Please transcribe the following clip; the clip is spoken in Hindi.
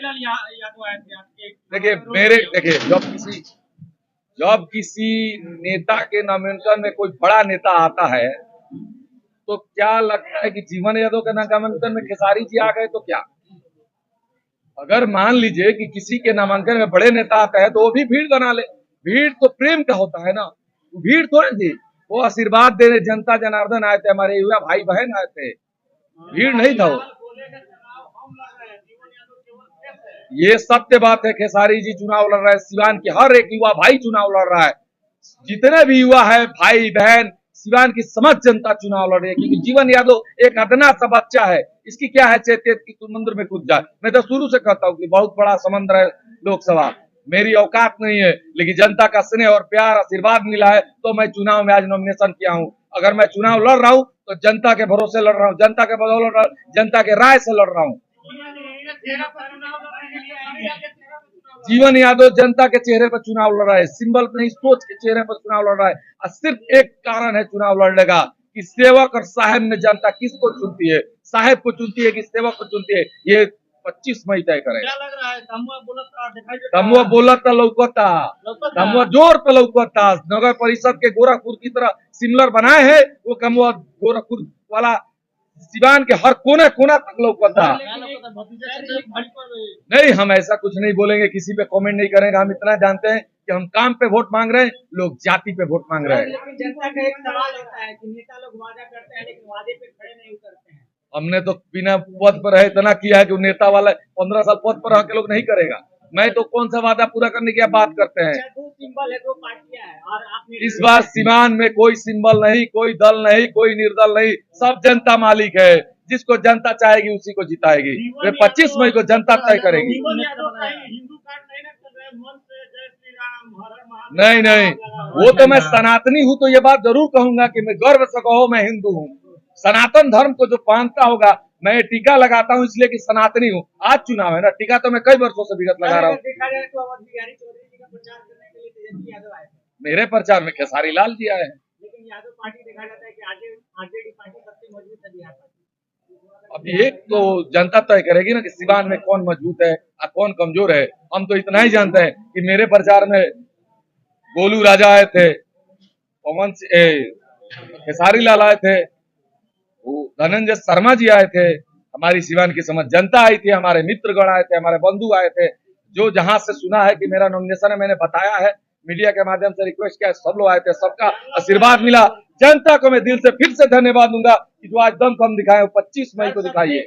यादव आए थे आपके। देखिए जब किसी नेता के नामांकन में कोई बड़ा नेता आता है तो क्या लगता है कि जीवन यादव के नामांकन में खेसारी जी आ गए तो क्या? अगर मान लीजिए कि किसी के नामांकन में बड़े नेता आते हैं तो वो भी भीड़ बना ले। भीड़ तो प्रेम का होता है ना, भीड़ थोड़ी थी। वो आशीर्वाद देने जनता जनार्दन आए थे, हमारे युवा भाई बहन आए थे, भीड़ नहीं था वो। ये सत्य बात है, खेसारी जी चुनाव लड़ रहे हैं, सिवान के हर एक युवा भाई चुनाव लड़ रहा है, जितने भी युवा है भाई बहन, सिवान की समझ जनता चुनाव लड़ रही है। क्योंकि जीवन यादव एक अदना सा बच्चा है, इसकी क्या है चेत की समुद्र में कूद जाए। मैं तो शुरू से कहता हूँ कि बहुत बड़ा समुद्र है लोकसभा, मेरी औकात नहीं है, लेकिन जनता का स्नेह और प्यार आशीर्वाद मिला है तो मैं चुनाव में आज नॉमिनेशन किया हूँ। अगर मैं चुनाव लड़ रहा हूँ तो जनता के भरोसे लड़ रहा हूँ, जनता के बदौलत, जनता के राय से लड़ रहा हूँ। जीवन यादव जनता के चेहरे पर चुनाव लड़ रहा है, सिंबल नहीं सोच के चेहरे पर चुनाव लड़ रहा है। और सिर्फ एक कारण है चुनाव लड़ने का कि सेवक और साहेब में जनता किसको चुनती है, साहेब को चुनती है कि सेवक को चुनती है, ये 25 मई तय करेगा। क्या लग रहा है तमुआ बोलता लौकता, तमुआ जोर पे लौकता। नगर परिषद के गोरखपुर की तरह सिमिलर बनाए हैं, वो कमुआ गोरखपुर वाला सिवान के हर कोने कोना तक लौकता। नहीं, हम ऐसा कुछ नहीं बोलेंगे, किसी पे कमेंट नहीं करेंगे। हम इतना जानते हैं कि हम काम पे वोट मांग रहे हैं, लोग जाति पे वोट मांग रहे हैं। लेकिन जनता का एक सवाल होता है कि नेता लोग वादा करते हैं लेकिन वादे पे खड़े नहीं उतरते हैं। हमने तो बिना पद पर रहे इतना किया है कि नेता वाला 15 साल पद पर रह के लोग नहीं करेगा। मैं तो कौन सा वादा पूरा करने की बात करते हैं। दो सिंबल है, दो पार्टियां हैं और आपने इस बार सिवान में कोई सिंबल नहीं, कोई दल नहीं, कोई निर्दल नहीं, सब जनता मालिक है। जिसको जनता चाहेगी उसी को जिताएगी। वे 25 मई को जनता तय करेगी। नहीं, वो तो मैं सनातनी हूँ तो ये बात जरूर कहूंगा कि मैं गर्व से कहो मैं हिंदू हूँ। सनातन धर्म को जो मानता होगा, मैं टीका लगाता हूँ इसलिए कि सनातनी हूँ। आज चुनाव है ना, टीका तो मैं कई वर्षों से विगत लगा रहा हूँ। मेरे प्रचार में खेसारी लाल जी आए हैं, लेकिन यादव पार्टी देखा जाता है कि आरजेडी पार्टी सबसे मजबूत है बिहार पार्टी। अब एक तो जनता तय करेगी ना कि सिवान में कौन मजबूत है और कौन कमजोर है। हम तो इतना ही जानते हैं कि मेरे प्रचार में गोलू राजा आए थे, पवन खेसारी लाल आए थे, धनंजय शर्मा जी आए थे, हमारी सिवान की समझ जनता आई थी, हमारे मित्रगण आए थे, हमारे बंधु आए थे। जो जहां से सुना है कि मेरा नॉमिनेशन है, मैंने बताया है, मीडिया के माध्यम से रिक्वेस्ट किया, सब लोग आए थे, सबका आशीर्वाद मिला। जनता को मैं दिल से फिर से धन्यवाद दूंगा कि जो आज दम कम दिखाए 25 मई को दिखाइए।